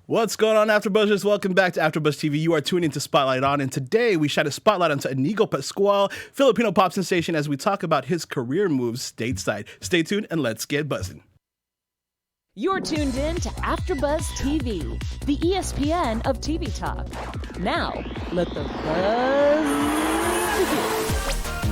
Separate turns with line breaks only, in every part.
What's going on, AfterBuzzers? Welcome back to AfterBuzz TV. You are tuning into Spotlight On, and today we shine a spotlight onto Iñigo Pascual, Filipino pop sensation, as we talk about his career moves stateside. Stay tuned and let's get buzzing.
You're tuned in to AfterBuzz TV, the ESPN of TV talk. Now, let the buzz begin.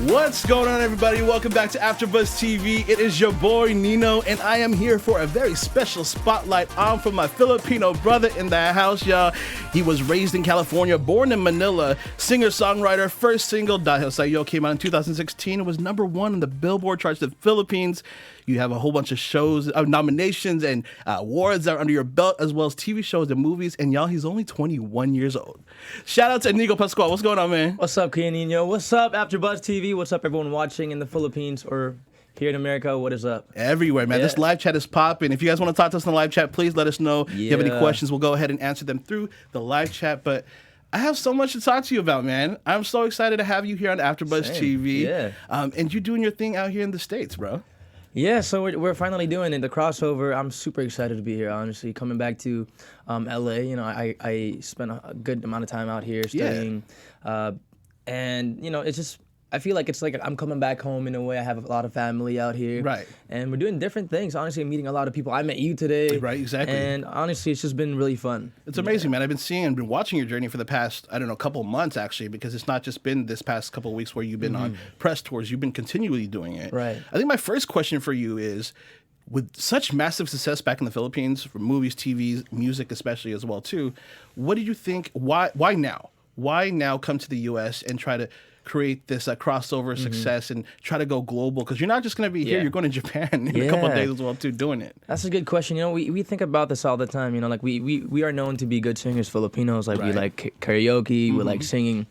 What's going on, everybody? Welcome back to AfterBuzz TV. It is your boy Nino, and I am here for a very special spotlight on for my Filipino brother in the house, y'all. He was raised in California, born in Manila, singer-songwriter. First single, Dahil Sa'yo, came out in 2016. It was #1 on the Billboard charts in the Philippines. You have a whole bunch of shows, nominations, and awards that are under your belt, as well as TV shows and movies. And y'all, he's only 21 years old. Shout out to Iñigo Pascual. What's going on, man?
What's up, Nino? What's up, AfterBuzz TV? What's up, everyone watching in the Philippines or here in America? What is up?
Everywhere, man.
Yeah.
This live chat is popping. If you guys want to talk to us in the live chat, please let us know. If you have any
Yeah.
questions, we'll go ahead and answer them through the live chat. But I have so much to talk to you about, man. I'm so excited to have you here on AfterBuzz
Same.
TV.
Yeah.
And you doing your thing out here in the States, bro.
Yeah, so we're finally doing it, the crossover. I'm super excited to be here, honestly. Coming back to LA, you know, I spent a good amount of time out here studying. And, you know, it's just, I feel like it's like I'm coming back home in a way. I have a lot of family out here.
Right.
And we're doing different things. Honestly, I'm meeting a lot of people. I met you today.
Right, exactly.
And honestly, it's just been really fun.
It's amazing, man. I've been seeing and been watching your journey for the past, couple of months, actually, because it's not just been this past couple of weeks where you've been on press tours. You've been continually doing it.
Right.
I think my first question for you is, with such massive success back in the Philippines, for movies, TVs, music especially as well, too, what do you think, why now? Why now come to the U.S. and try to create this crossover success and try to go global? Because you're not just going to be here, you're going to Japan in a couple of days as well, too, doing it.
That's a good question. You know, we think about this all the time. You know, like we are known to be good singers, Filipinos. Like we like karaoke, we like singing.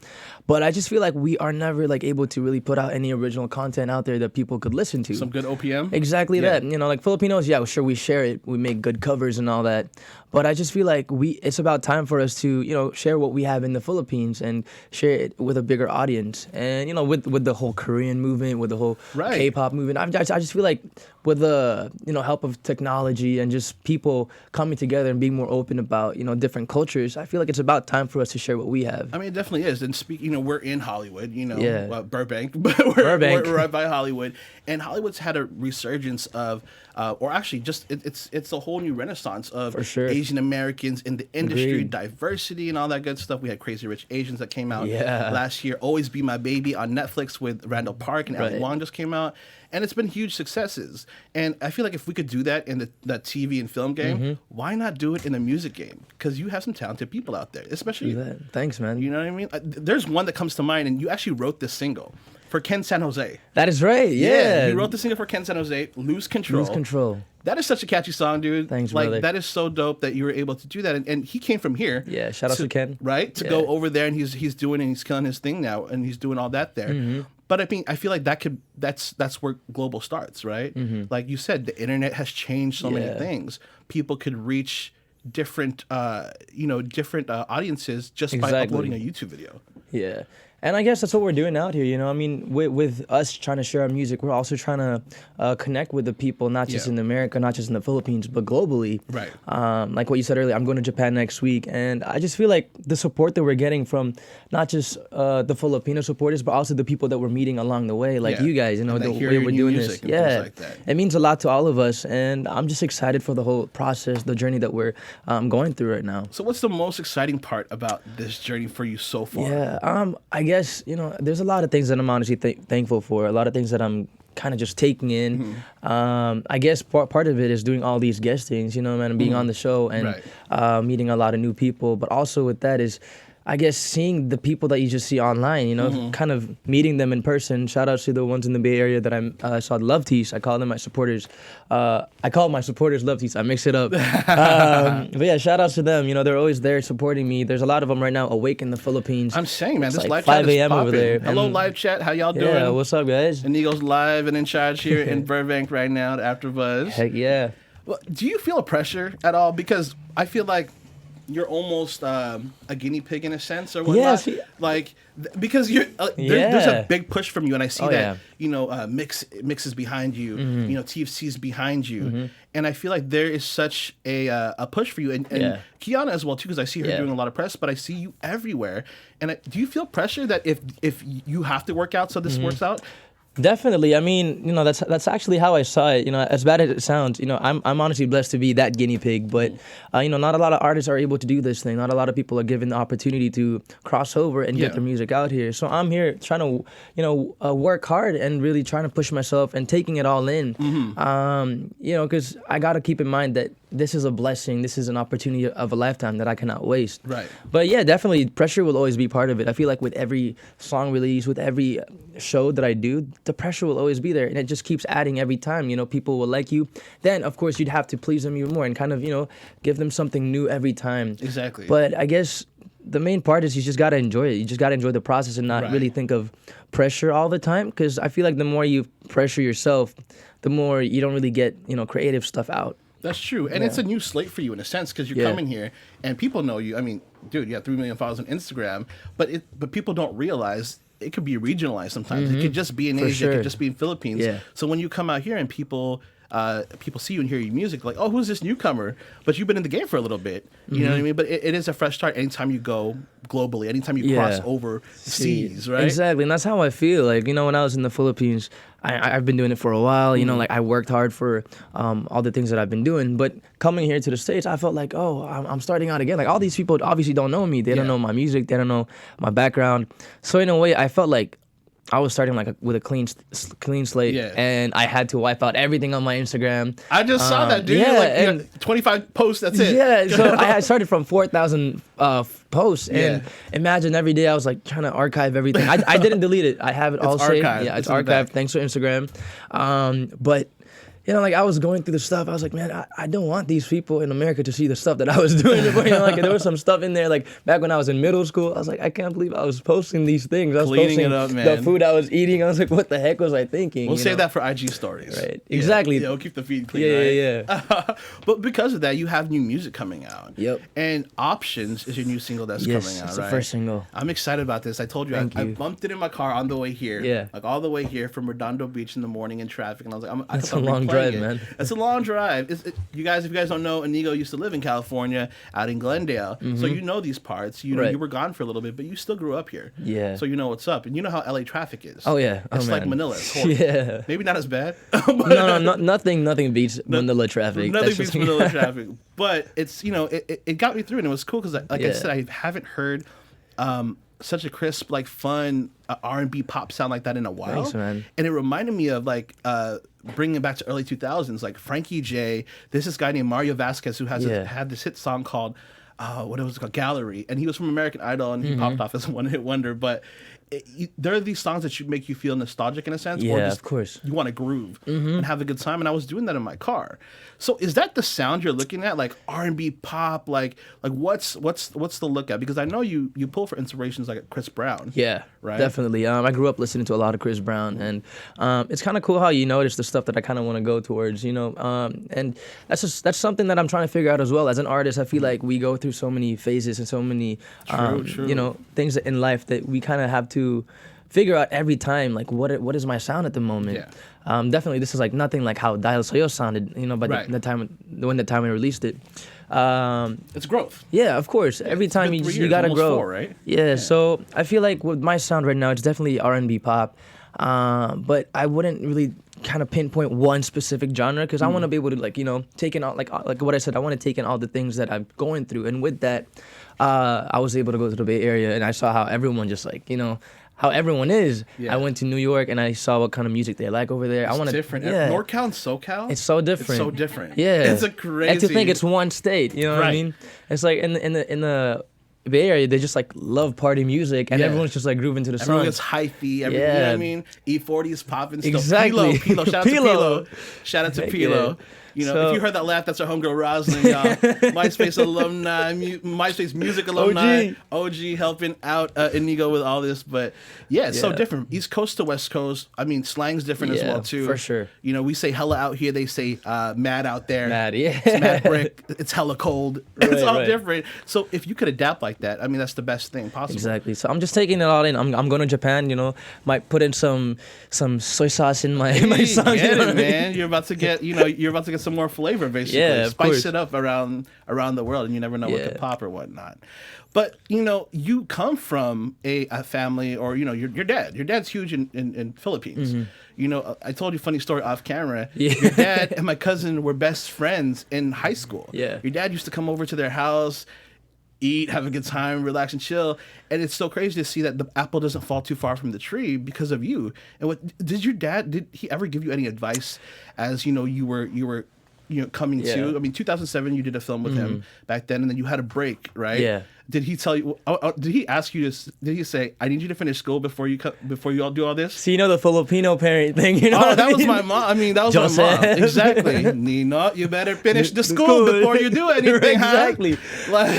But I just feel like we are never like able to really put out any original content out there that people could listen to.
Some good OPM?
Exactly that. You know, like Filipinos, yeah, sure, we share it. We make good covers and all that. But I just feel like it's about time for us to, you know, share what we have in the Philippines and share it with a bigger audience. And, you know, with the whole Korean movement, with the whole K-pop movement, I just feel like with the, you know, help of technology and just people coming together and being more open about, you know, different cultures, I feel like it's about time for us to share what we have.
I mean, it definitely is. And you know, we're in Hollywood, you know, Burbank, but
Burbank.
we're right by Hollywood. And Hollywood's had a resurgence of, or actually just, it's a whole new renaissance of Asian Americans in the industry, diversity and all that good stuff. We had Crazy Rich Asians that came out last year. Always Be My Baby on Netflix with Randall Park and Ali Wong just came out. And it's been huge successes. And I feel like if we could do that in the TV and film game, why not do it in the music game? Because you have some talented people out there, especially.
Thanks, man.
You know what I mean? There's one that comes to mind, and you actually wrote this single for Ken San Jose.
That is right, yeah.
You wrote the single for Ken San Jose, Lose Control.
Lose Control.
That is such a catchy song, dude.
Thanks,
like,
brother.
That is so dope that you were able to do that. And he came from here.
Yeah, shout out to Ken.
Right? To go over there, and he's doing, and he's killing his thing now, and he's doing all that there. But I feel like that's where global starts, right? Like you said, the internet has changed so many things. People could reach different audiences just by uploading a YouTube video.
Yeah. And I guess that's what we're doing out here, you know. I mean, with us trying to share our music, we're also trying to connect with the people, not just in America, not just in the Philippines, but globally.
Right.
Like what you said earlier, I'm going to Japan next week, and I just feel like the support that we're getting from not just the Filipino supporters, but also the people that we're meeting along the way, like you guys, you know, the way we're doing this.
Like that.
It means a lot to all of us, and I'm just excited for the whole process, the journey that we're going through right now.
So what's the most exciting part about this journey for you so far?
Yeah, I guess, you know, there's a lot of things that I'm honestly thankful for, a lot of things that I'm kind of just taking in. I guess part of it is doing all these guestings, you know, man, and being on the show and meeting a lot of new people. But also with that is, I guess, seeing the people that you just see online, you know, kind of meeting them in person. Shout out to the ones in the Bay Area that I saw, Love Tees. I call them my supporters. I call my supporters Love Tees. I mix it up. But yeah, shout out to them. You know, they're always there supporting me. There's a lot of them right now awake in the Philippines.
I'm saying, man,
it's
this
like
live
5
chat is
a.m. over there.
Hello, live chat. How y'all doing?
Yeah, what's up, guys?
Iñigo's live and in charge here in Burbank right now at AfterBuzz.
Heck yeah.
Well, do you feel a pressure at all? Because I feel like, you're almost a guinea pig in a sense or whatnot. Like because you're there's a big push from you, and I see that mixes behind you, TFC's behind you, and I feel like there is such a push for you, and Kiana as well too, because I see her doing a lot of press, but I see you everywhere. And do you feel pressure that if you have to work out so this works out?
Definitely. I mean, that's actually how I saw it. As bad as it sounds, I'm honestly blessed to be that guinea pig. But not a lot of artists are able to do this thing. Not a lot of people are given the opportunity to cross over and get their music out here. So I'm here trying to, work hard and really trying to push myself and taking it all in. Because I got to keep in mind that this is a blessing. This is an opportunity of a lifetime that I cannot waste.
Right.
But yeah, definitely pressure will always be part of it. I feel like with every song release, with every show that I do, the pressure will always be there, and it just keeps adding every time. People will like you. Then, of course, you'd have to please them even more and kind of, give them something new every time.
Exactly.
But I guess the main part is you just got to enjoy it. You just got to enjoy the process and not really think of pressure all the time, because I feel like the more you pressure yourself, the more you don't really get, creative stuff out.
That's true. And it's a new slate for you in a sense, because you're coming here and people know you. I mean, dude, you have 3 million followers on Instagram, but people don't realize it could be regionalized sometimes. It could just be in Asia, it could just be in Philippines. Yeah. So when you come out here and people see you and hear your music, like, oh, who's this newcomer? But you've been in the game for a little bit. You know what I mean? But it is a fresh start anytime you go globally, anytime you cross over seas, right?
Exactly. And that's how I feel. Like, when I was in the Philippines, I've been doing it for a while. Like I worked hard for all the things that I've been doing. But coming here to the States, I felt like, oh, I'm starting out again. Like all these people obviously don't know me. They don't know my music. They don't know my background. So in a way, I felt like I was starting with a clean slate, and I had to wipe out everything on my Instagram.
I just saw that, dude. And 25 posts, that's it.
Yeah, so I started from 4,000 posts, and imagine every day I was like trying to archive everything. I didn't delete it. I have it all saved. Yeah, it's archived. Thanks for Instagram. But I was going through the stuff. I was like, man, I don't want these people in America to see the stuff that I was doing before. There was some stuff in there, like back when I was in middle school. I was like, I can't believe I was posting these things. I was
cleaning
posting
it up, man.
The food I was eating. I was like, what the heck was I thinking? We'll
save that for IG stories.
Right. Exactly.
Yeah, we'll keep the feed clean, right? But because of that, you have new music coming out.
Yep.
And Options is your new single that's coming out, right?
It's the first single.
I'm excited about this. I told you, I bumped it in my car on the way here.
Yeah.
Like all the way here from Redondo Beach in the morning in traffic. And I was like,
That's a long drive, man.
It's a long drive. If you guys don't know, Iñigo used to live in California, out in Glendale, so you know these parts. You were gone for a little bit, but you still grew up here.
Yeah.
So you know what's up, and you know how LA traffic is.
Oh yeah.
It's like Manila. It's horrible.
Yeah.
Maybe not as bad.
No, nothing beats Manila traffic.
Nothing beats Manila traffic. But it's it got me through, and it was cool because I said, I haven't heard such a crisp, like fun R&B pop sound like that in a while.
Thanks, man.
And it reminded me of bringing it back to early 2000s, like Frankie J. There's this guy named Mario Vasquez who has had this hit song called what it was called, Gallery, and he was from American Idol, and he popped off as a one-hit wonder. But there are these songs that should make you feel nostalgic in a sense, or just,
of course,
you want to groove and have a good time. And I was doing that in my car. So is that the sound you're looking at, like R&B pop, like what's the look at? Because I know you pull for inspirations like Chris Brown.
Yeah,
right.
Definitely. I grew up listening to a lot of Chris Brown, and it's kind of cool how you notice the stuff that I kind of want to go towards, and that's something that I'm trying to figure out as well. As an artist, I feel like we go through so many phases and so many things in life that we kind of have to figure out every time, like what is my sound at the moment. Definitely this is like nothing like how Dahil Sa'yo sounded, by the time we released it.
It's growth.
Yeah, of course. Every time you gotta grow.
4, right?
Yeah, so I feel like with my sound right now, it's definitely R&B pop, but I wouldn't really kind of pinpoint one specific genre, because I want to be able to take in all, like what I said, I want to take in all the things that I'm going through. And with that, I was able to go to the Bay Area, and I saw how everyone just how everyone is. I went to New York, and I saw what kind of music they like over there.
It's different. Yeah. NorCal and SoCal.
It's so different.
It's so different.
Yeah.
It's a crazy.
And to think it's one state, you know what I mean? It's like in the Bay Area, they just love party music, and everyone's just grooving to the song.
Everyone gets hyphy. You know what I mean? E40 is popping still.
Exactly.
Piolo. Shout out to Piolo. Shout out to Piolo. You know, if you heard that laugh, that's our homegirl Roslyn, y'all. MySpace alumni, MySpace music alumni, OG helping out Iñigo with all this. But yeah, it's so different. East Coast to West Coast. I mean, slang's different as well too.
For sure.
You know, we say hella out here. They say mad out there.
Mad, yeah.
It's mad brick. It's hella cold. It's all different. So if you could adapt like that, I mean, that's the best thing possible.
Exactly. So I'm just taking it all in. I'm going to Japan. You know, might put in some soy sauce in my song.
Get it, man. You're about to get some more flavor, basically.
Yeah,
Spice it up around the world, and you never know what could pop or whatnot. But you know, you come from a family, or you know, your dad's huge in Philippines.
Mm-hmm.
You know, I told you a funny story off camera. Your dad and my cousin were best friends in high school.
Yeah.
Your dad used to come over to their house, eat, have a good time, relax and chill. And it's so crazy to see that the apple doesn't fall too far from the tree because of you. And what did your dad, did he ever give you any advice as, you know, you were coming to? I mean, 2007 you did a film with him back then, and then you had a break, right?
Yeah.
Did he tell you? Did he ask you to? Did he say, "I need you to finish school before you all do all this"?
So you know the Filipino parent thing, you know?
Oh, that was my mom. I mean, that was my mom. Exactly. Nino, you better finish the school before you do anything.
Exactly.
Huh? Like,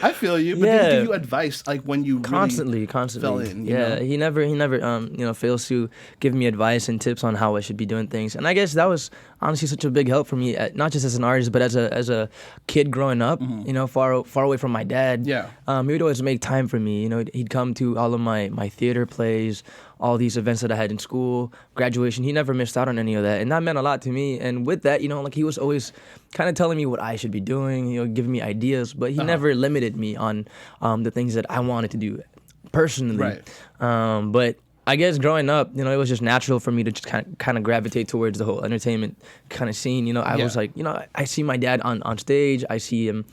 I feel you. But did he give you advice like when you
constantly
fell in?
You know? He never fails to give me advice and tips on how I should be doing things. And I guess that was honestly such a big help for me, not just as an artist, but as a kid growing up. You know, far away from my dad.
Yeah.
He would always make time for me. You know, he'd come to all of my theater plays, all these events that I had in school, graduation. He never missed out on any of that, and that meant a lot to me. And with that, you know, like he was always kind of telling me what I should be doing, you know, giving me ideas, but he never limited me on the things that I wanted to do personally.
Right.
But I guess growing up, you know, it was just natural for me to just kind of gravitate towards the whole entertainment kind of scene. You know, I was like, you know, I see my dad on stage, I see him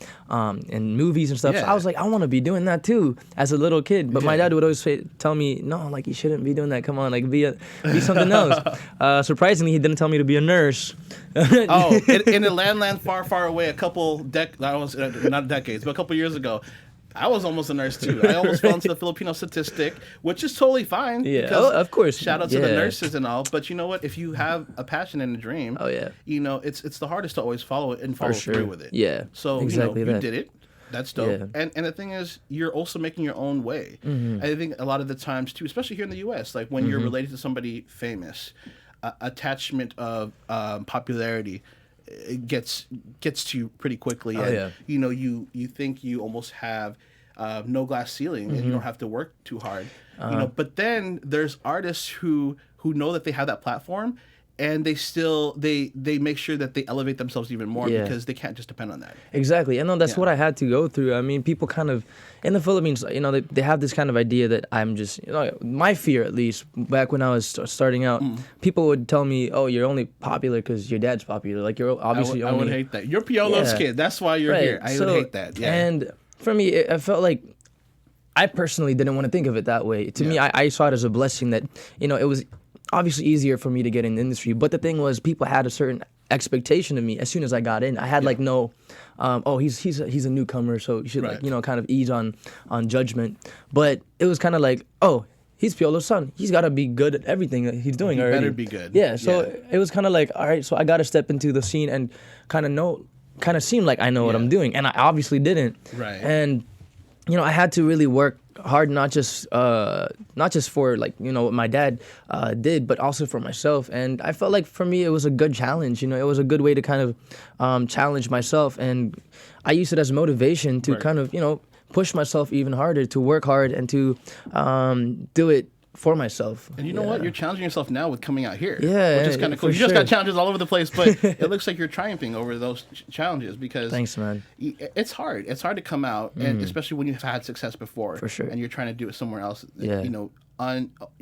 in movies and stuff. So I was like, I want to be doing that too as a little kid. But my dad would always tell me, no, like you shouldn't be doing that. Come on, like be something else. Surprisingly, he didn't tell me to be a nurse.
In a land far, far away, not decades, but a couple years ago, I was almost a nurse too. I almost fell into the Filipino statistic, which is totally fine.
Yeah, of course.
Shout out to the nurses and all. But you know what? If you have a passion and a dream, you know, it's the hardest to always follow through with it.
Yeah.
So
exactly
you did it. That's dope. Yeah. And the thing is, you're also making your own way. I think a lot of the times too, especially here in the U.S., like when you're related to somebody famous, attachment of popularity, it gets to you pretty quickly. You know, you think you almost have no glass ceiling and you don't have to work too hard. You know, but then there's artists who know that they have that platform, and they make sure that they elevate themselves even more because they can't just depend on that.
Exactly. I know that's what I had to go through. I mean, people kind of in the Philippines, you know, they have this kind of idea that I'm just, you know, my fear at least back when I was starting out, people would tell me, "Oh, you're only popular because your dad's popular. Like you're obviously."
I would hate that. You're Piolo's kid. That's why you're here. I would hate that. Yeah.
And for me, I felt like I personally didn't want to think of it that way. To me, I saw it as a blessing that, you know, it was obviously easier for me to get in the industry. But the thing was, people had a certain expectation of me as soon as I got in. I had like no, he's a newcomer, so you should like, you know, kind of ease on judgment. But it was kind of like, oh, he's Piolo's son. He's got to be good at everything that he's doing already.
Better be good.
Yeah. So it was kind of like, all right, so I got to step into the scene and kind of seem like I know what I'm doing, and I obviously didn't.
Right.
And you know, I had to really work hard, not just for like, you know, what my dad did, but also for myself. And I felt like for me it was a good challenge. You know, it was a good way to kind of challenge myself, and I used it as motivation to kind of, you know, push myself even harder, to work hard and to do it for myself.
And you know what? You're challenging yourself now with coming out here.
Yeah.
Which is kind of cool. You just got challenges all over the place, but it looks like you're triumphing over those challenges because...
Thanks, man.
It's hard. It's hard to come out, and especially when you've had success before.
For sure.
And you're trying to do it somewhere else. You know,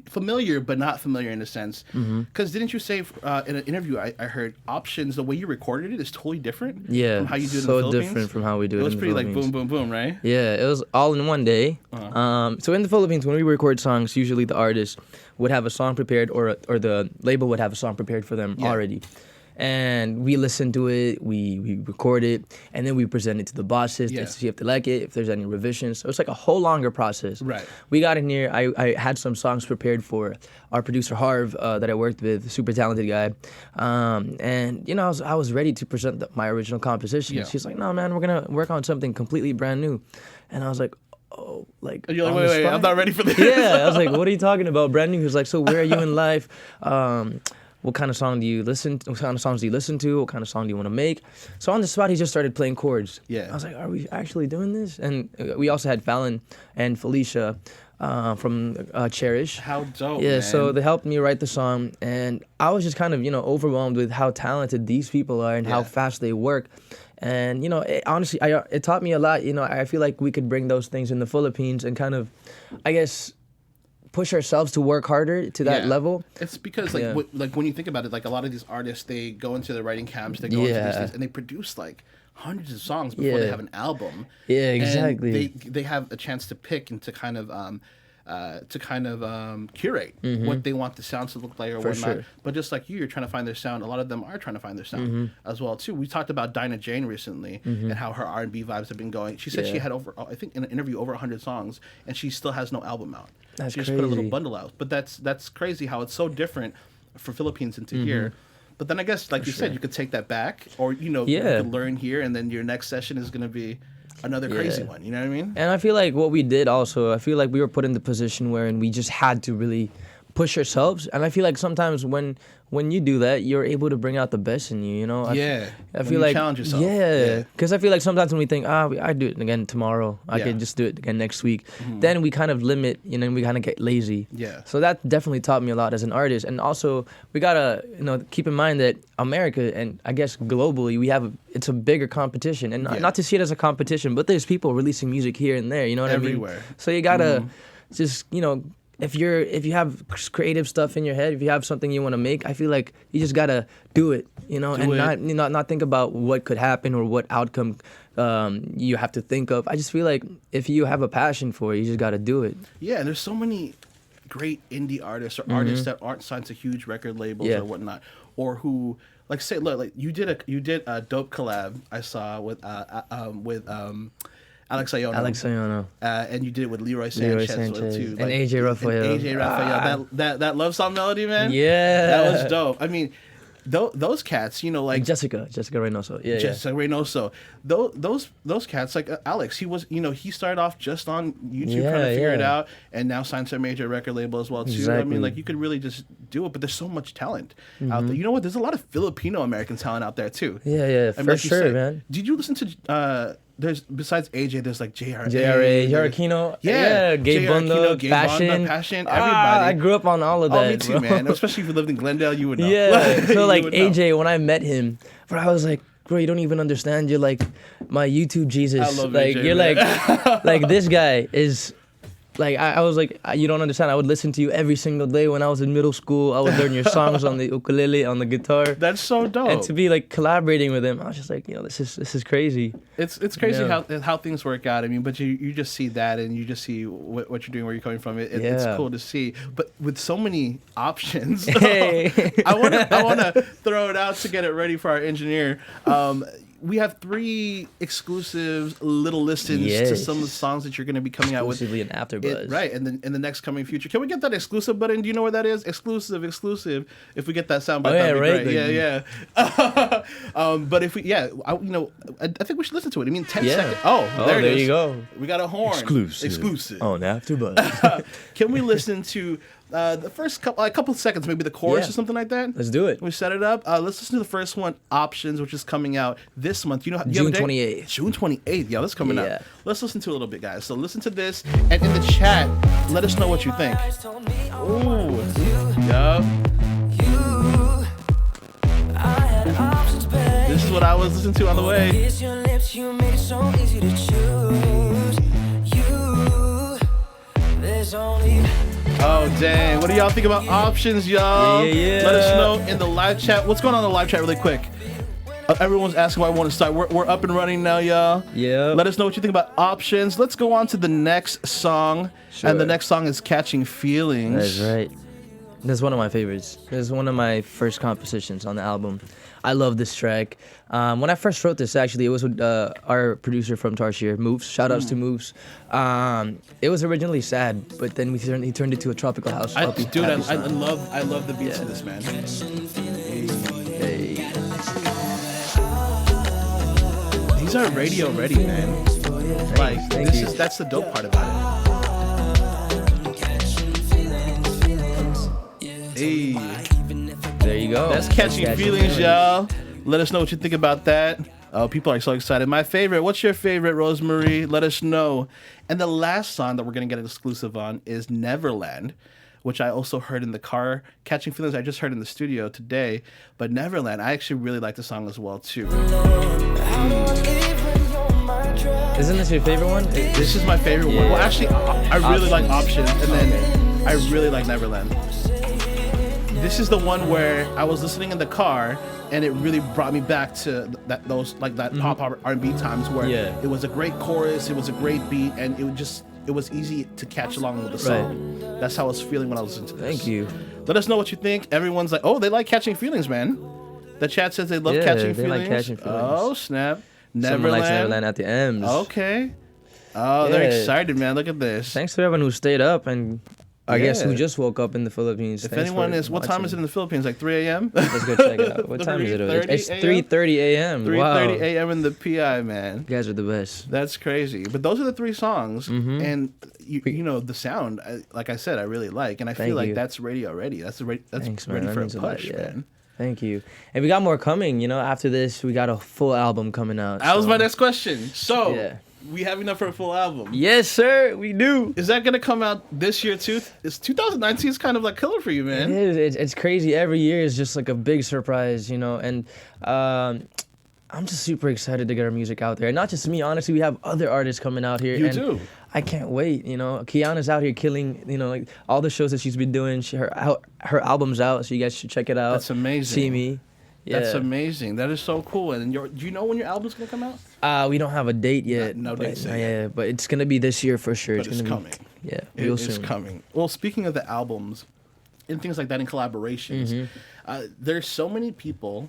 familiar but not familiar in a sense. Because didn't you say in an interview I heard options, the way you recorded it is totally different from how you do it in the Philippines?
So different from how we do it in the Philippines.
It was pretty like boom, boom, boom, right?
Yeah, it was all in one day. So in the Philippines, when we record songs, usually the artist would have a song prepared or the label would have a song prepared for them already. and we listen to it, we record it, and then we present it to the bosses to see if they like it, if there's any revisions. So it's like a whole longer process.
Right.
We got in here. I had some songs prepared for our producer Harv that I worked with, super talented guy, and you know I was ready to present my original composition.
Yeah.
She's like, "No, man, we're gonna work on something completely brand new," and I was like, "Oh, like."
And you're like, wait, I'm not ready for this.
Yeah, I was like, "What are you talking about, brand new?" He was like, "So where are you in life? What kind of song do you listen to? What kind of songs do you listen to? What kind of song do you want to make?" So on the spot, he just started playing chords.
Yeah.
I was like, "Are we actually doing this?" And we also had Fallon and Felicia from Cherish.
How dope,
Yeah,
man.
so they helped me write the song, and I was just kind of, overwhelmed with how talented these people are and how fast they work. And, honestly, it taught me a lot. I feel like we could bring those things in the Philippines and kind of, I guess, push ourselves to work harder to that level.
It's because like when you think about it, like a lot of these artists, they go into the writing camps, they go into these things, and they produce like hundreds of songs before they have an album.
Yeah, exactly.
And they have a chance to pick and to kind of curate what they want the sound to look like or whatnot.
Sure.
But just like you're trying to find their sound. A lot of them are trying to find their sound as well too. We talked about Dinah Jane recently and how her R&B vibes have been going. She said she had I think in an interview, over 100 songs, and she still has no album out.
That's
she just
crazy.
put a little bundle out. But that's crazy how it's so different for Philippines into here. But then I guess, like you said, you could take that back, or you could learn here, and then your next session is going to be another crazy one. You know what I mean?
And I feel like what we did also, I feel like we were put in the position wherein we just had to really push ourselves. And I feel like sometimes when you do that, you're able to bring out the best in you, I feel like
challenge yourself.
Yeah, because I feel like sometimes when we think, I do it again tomorrow, I could just do it again next week, then we kind of limit, we kind of get lazy.
Yeah.
So that definitely taught me a lot as an artist. And also, we gotta, keep in mind that America, and I guess globally, it's a bigger competition. And not to see it as a competition, but there's people releasing music here and there, you know what
Everywhere.
I mean? So you gotta just, if you have creative stuff in your head, if you have something you want to make, I feel like you just gotta do it, not think about what could happen or what outcome you have to think of. I just feel like if you have a passion for it, you just gotta do it.
Yeah, and there's so many great indie artists or artists that aren't signed to huge record labels or whatnot, or who you did a dope collab I saw with Alex Sa'yo. And you did it with Leroy Sanchez. Too.
And AJ Raphael.
That love song melody, man.
Yeah.
That was dope. I mean, those cats, like
Jessica Reynoso. Yeah,
Jessica Reynoso. Those cats, like Alex, he was, he started off just on YouTube trying to figure it out, and now signed to a major record label as well too.
Exactly.
I mean, like you could really just do it, but there's so much talent out there. You know what? There's a lot of Filipino American talent out there too.
Yeah,
I mean,
for sure, man.
Did you listen to? There's besides AJ, there's like JRA,
Aquino, Gabe Bunda, Passion,
everybody.
I grew up on all of that.
Me too,
bro.
Man. Especially if you lived in Glendale, you would know.
Yeah, so like AJ, when I met him, bro, I was like, bro, you don't even understand. You're like my YouTube Jesus.
I love
like
AJ,
you're
man.
like this guy is. Like, I was like, you don't understand. I would listen to you every single day when I was in middle school. I would learn your songs on the ukulele, on the guitar.
That's so dope.
And to be like collaborating with him, I was just like, this is crazy.
It's crazy how things work out. I mean, but you just see that, and you just see what you're doing, where you're coming from. It's cool to see. But with so many options, I wanna throw it out to get it ready for our engineer. We have 3 exclusive little listens to some of the songs that you're going to be coming out with.
Exclusively in AfterBuzz.
Right, and then in the next coming future. Can we get that exclusive button? Do you know where that is? Exclusive. If we get that soundbite, that'd be great. Yeah. But if we, I think we should listen to it. I mean, 10 seconds. Oh, there it is.
You go.
We got a horn.
Exclusive. On AfterBuzz.
Can we listen to the first couple seconds, maybe the chorus or something like that?
Let's do it.
We set it up. Let's listen to the first one, Options, which is coming out this month. You know,
June 28th.
June 28th. Yeah, that's coming out. Let's listen to it a little bit, guys. So listen to this, and in the chat, let us know what you think. Ooh. Yup. This is what I was listening to on the way. Oh, dang. What do y'all think about Options, y'all?
Yeah.
Let us know in the live chat. What's going on in the live chat really quick? Everyone's asking why I want to start. We're up and running now, y'all.
Yeah.
Let us know what you think about Options. Let's go on to the next song.
Sure.
And the next song is Catching Feelings.
That's right. That's one of my favorites. It's one of my first compositions on the album. I love this track. When I first wrote this, actually, it was with our producer from Tarsier, Moves. Shout outs to Moves. It was originally sad, but then he turned it to a tropical house.
I love the beats of this, man.
Hey.
These are radio ready, man. That's the dope part about it. Hey.
There you go.
That's Catchy Feelings, y'all. Let us know what you think about that. Oh, people are so excited. My favorite. What's your favorite, Rosemary? Let us know. And the last song that we're going to get an exclusive on is Neverland, which I also heard in the car. Catching Feelings, I just heard in the studio today. But Neverland, I actually really like the song as well, too.
Isn't this your favorite one?
This is my favorite one. Well, actually, I really like Options, and then I really like Neverland. This is the one where I was listening in the car, and it really brought me back to those pop R&B times where it was a great chorus, it was a great beat, and it was easy to catch along with the song. Right. That's how I was feeling when I was listening to this.
Thank you.
Let us know what you think. Everyone's like, oh, they like Catching Feelings, man. The chat says they love Catching Feelings.
Like Catching Feelings.
Oh, snap.
Neverland. Someone likes Neverland at the M's.
Okay. Oh, they're excited, man. Look at this.
Thanks to everyone who stayed up and I guess who just woke up in the Philippines.
If anyone is, what time is it in the Philippines? Like 3 a.m.?
Let's go check it out. What time is it? It's 3:30 a.m.
3:30 a.m. in the PI, man.
You guys are the best.
That's crazy. But those are the 3 songs, and you know the sound. Like I said, I really like, and I feel like that's radio ready. That's
Thanks,
ready
man.
for a push, man.
Thank you. And we got more coming. You know, after this, we got a full album coming out.
That was my next question. So. We have enough for a full album.
Yes, sir. We do.
Is that gonna come out this year too? It's 2019 is kind of like killer for you, man.
It is. It's crazy. Every year is just like a big surprise, you know. And I'm just super excited to get our music out there. And not just me. Honestly, we have other artists coming out here.
You do.
I can't wait. You know, Kiana's out here killing. You know, like all the shows that she's been doing. Her album's out, so you guys should check it out.
That's amazing.
See me. Yeah.
That's amazing. That is so cool. And do you know when your album's gonna come out?
We don't have a date yet.
No date yet.
Yeah, but it's gonna be this year for sure.
But it's coming.
Real
soon. It's coming. Well, speaking of the albums and things like that in collaborations, there's so many people,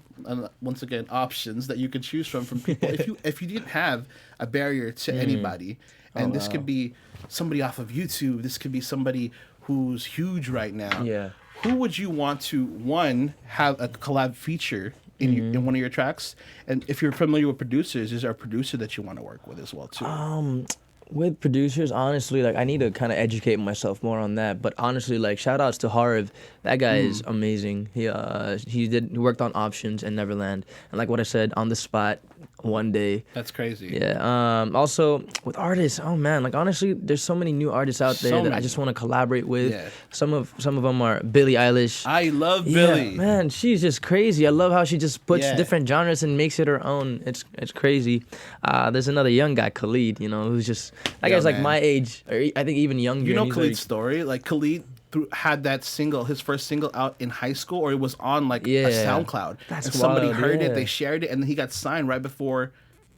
once again, options that you could choose from people. if you didn't have a barrier to anybody, and this could be somebody off of YouTube, this could be somebody who's huge right now.
Yeah.
Who would you want to, one, have a collab feature in one of your tracks? And if you're familiar with producers, is there a producer that you want to work with as well, too?
With producers, honestly, like I need to kind of educate myself more on that. But honestly, like shout outs to Harv. That guy is amazing. He worked on Options and Neverland. And like what I said, on the spot, one day.
That's crazy.
Yeah. Also with artists, oh man, like honestly, there's so many new artists out there that I just want to collaborate with. Yeah. Some of them are Billie Eilish.
I love Billie.
Man, she's just crazy. I love how she just puts different genres and makes it her own. It's crazy. There's another young guy, Khalid, you know, who's just that guy's like my age, or I think even younger.
You know Khalid's story? Like Khalid had that single, his first single out in high school, or it was on like a SoundCloud.
That's
and somebody
wild,
heard it, they shared it, and then he got signed right before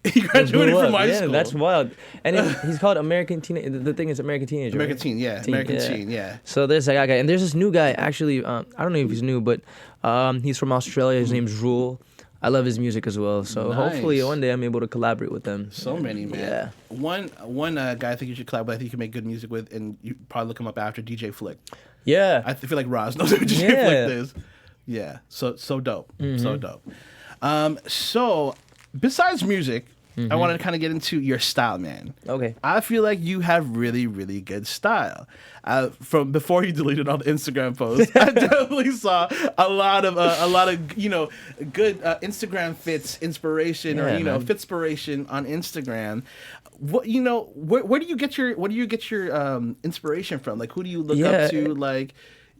he graduated from high school.
That's wild. And he's called American Teenage. The thing is American Teenager.
American Teen, yeah. American Teen, yeah.
So there's that guy, and there's this new guy. Actually, I don't know if he's new, but he's from Australia. His name's Rule. I love his music as well. So hopefully one day I'm able to collaborate with them.
So many, man. Yeah. One guy I think you should collaborate with, I think you can make good music with, and you probably look him up after, DJ Flick.
Yeah.
I feel like Roz knows who DJ Flick is. Yeah. So dope. So dope. So besides music, I want to kind of get into your style, man.
Okay.
I feel like you have really, really good style. From before you deleted all the Instagram posts, I definitely saw a lot of good Instagram fits inspiration or fitspiration on Instagram. What where do you get your inspiration from? Like who do you look up to? Like.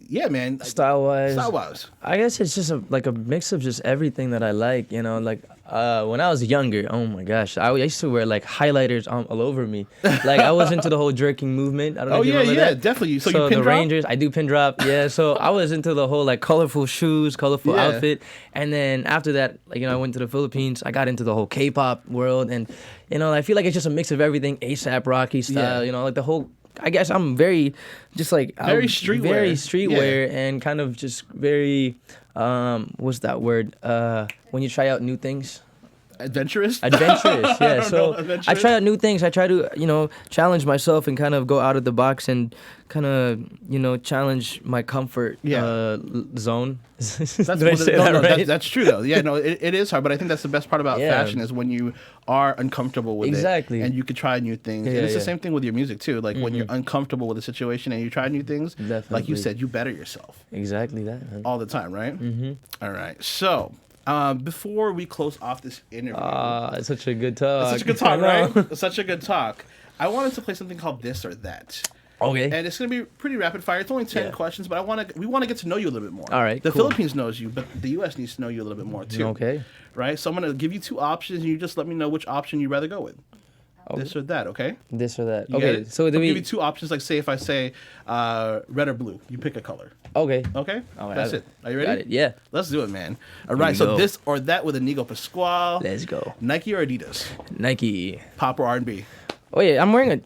Yeah, man.
Style-wise.
I
guess it's just a mix of just everything that I like, you know. Like when I was younger, oh my gosh, I used to wear like highlighters all over me. Like I was into the whole jerking movement. I don't know if you remember that.
Definitely. So you pin
the
drop?
Rangers, I do pin drop. Yeah, so I was into the whole like colorful shoes, colorful outfit, and then after that, like I went to the Philippines. I got into the whole K-pop world, and I feel like it's just a mix of everything. ASAP Rocky style, like the whole I guess I'm very, just like
Very streetwear,
and kind of just very, what's that word? When you try out new things.
Adventurous,
yeah. So
adventurous?
I try out new things. I try to, challenge myself and kind of go out of the box and kind of, challenge my comfort zone.
That's true though. Yeah, no, it is hard, but I think that's the best part about fashion is when you are uncomfortable with it, and you can try new things. And it's the same thing with your music too. Like when you're uncomfortable with a situation and you try new things, like you said, you better yourself.
Exactly that. Man.
All the time, right? Mm-hmm. All right, so. Before we close off this interview,
it's such a good talk.
It's such a good talk, right? It's such a good talk. I wanted to play something called This or That.
Okay.
And it's gonna be pretty rapid fire. It's only 10 questions, but we want to get to know you a little bit more.
All right.
The Philippines knows you, but the U.S. needs to know you a little bit more too.
Okay.
Right. So I'm gonna give you 2 options, and you just let me know which option you'd rather go with. Okay. This or that, okay?
This or that.
You
okay. So
I'll give you 2 options. Like say if I say red or blue, you pick a color.
Okay.
Okay.
All right.
That's it. Are you ready?
Got it. Yeah.
Let's do it, man. All right. So this or that with Iñigo Pascual.
Let's go.
Nike or Adidas?
Nike.
Pop or R&B?
Oh yeah, I'm wearing a.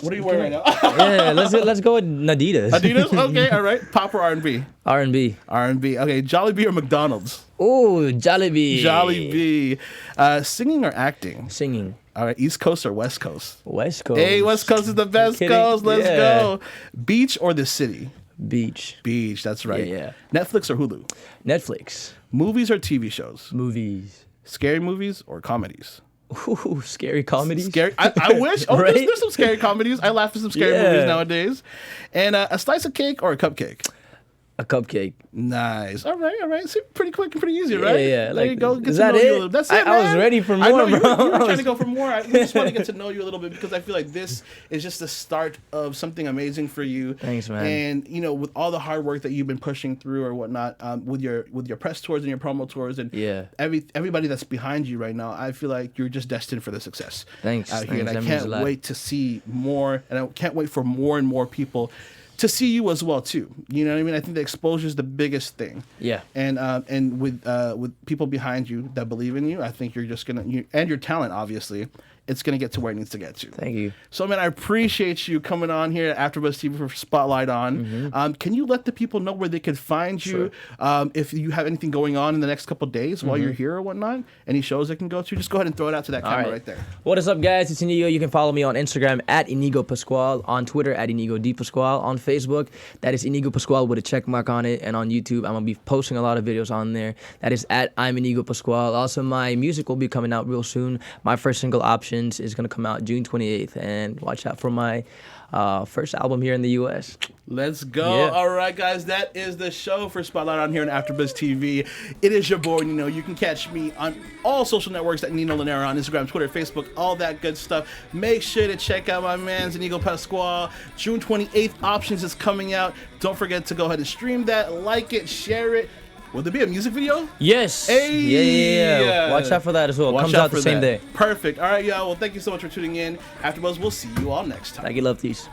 What are you wearing right now?
Yeah, let's go with Adidas.
Adidas. Okay. All right. Pop or R&B?
R&B.
R&B. Okay. Jollibee or McDonald's?
Ooh, Jollibee.
Jollibee. Singing or acting?
Singing.
All right, East Coast or West Coast?
West Coast.
Hey, West Coast is the best coast. Let's go. Beach or the city?
Beach.
Beach, that's right.
Yeah.
Netflix or Hulu?
Netflix.
Movies or TV shows?
Movies.
Scary movies or comedies?
Ooh, scary comedies.
Scary. I wish. Oh,
Right?
there's some scary comedies. I laugh at some scary movies nowadays. And a slice of cake or a cupcake?
A cupcake.
Nice. All right. See, pretty quick and pretty easy, right?
Yeah.
There you go. Get
is
to
that
know
it?
you a little. That's it, man.
I was ready for more,
I know,
bro.
You were trying to go for more. We just want to get to know you a little bit because I feel like this is just the start of something amazing for you.
Thanks, man.
And with all the hard work that you've been pushing through or whatnot, with your press tours and your promo tours and everybody that's behind you right now, I feel like you're just destined for the success.
Thanks.
Out here, and I can't wait to see more, and I can't wait for more and more people to see you as well too. You know what I mean? I think the exposure is the biggest thing.
Yeah.
And with people behind you that believe in you, I think you're just and your talent, obviously, it's gonna get to where it needs to get to.
Thank you.
So, man, I appreciate you coming on here at AfterBuzz TV for Spotlight on. Can you let the people know where they can find you? If you have anything going on in the next couple of days while you're here or whatnot, any shows they can go to, just go ahead and throw it out to that camera right there.
What is up, guys? It's Iñigo. You can follow me on Instagram at Iñigo Pascual, on Twitter at Iñigo D Pascual, on Facebook that is Iñigo Pascual with a check mark on it, and on YouTube I'm gonna be posting a lot of videos on there. That is at I'm Iñigo Pascual. Also, my music will be coming out real soon. My first single, Options, is gonna come out June 28th, and watch out for my first album here in the U.S.
Let's go. Yeah. All right, guys, that is the show for Spotlight on here on AfterBuzz TV. It is your boy, Nino. You can catch me on all social networks at Nino Llanera on Instagram, Twitter, Facebook, all that good stuff. Make sure to check out my man's Iñigo Pascual. June 28th, Options is coming out. Don't forget to go ahead and stream that, like it, share it. Will there be a music video?
Yes.
Hey.
Yeah. Watch out for that as well. Comes out the same day.
Perfect. All right, y'all. Well, thank you so much for tuning in. AfterBuzz, we'll see you all next time.
Thank you, love these.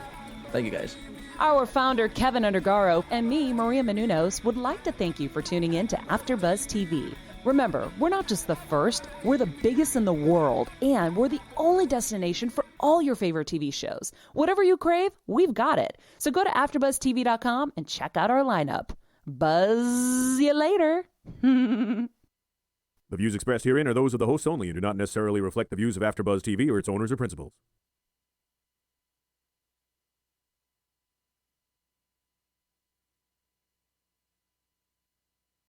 Thank you, guys.
Our founder, Keven Undergaro, and me, Maria Menounos, would like to thank you for tuning in to AfterBuzz TV. Remember, we're not just the first, we're the biggest in the world, and we're the only destination for all your favorite TV shows. Whatever you crave, we've got it. So go to AfterBuzzTV.com and check out our lineup. Buzz you later.
The views expressed herein are those of the hosts only and do not necessarily reflect the views of AfterBuzz TV or its owners or principals.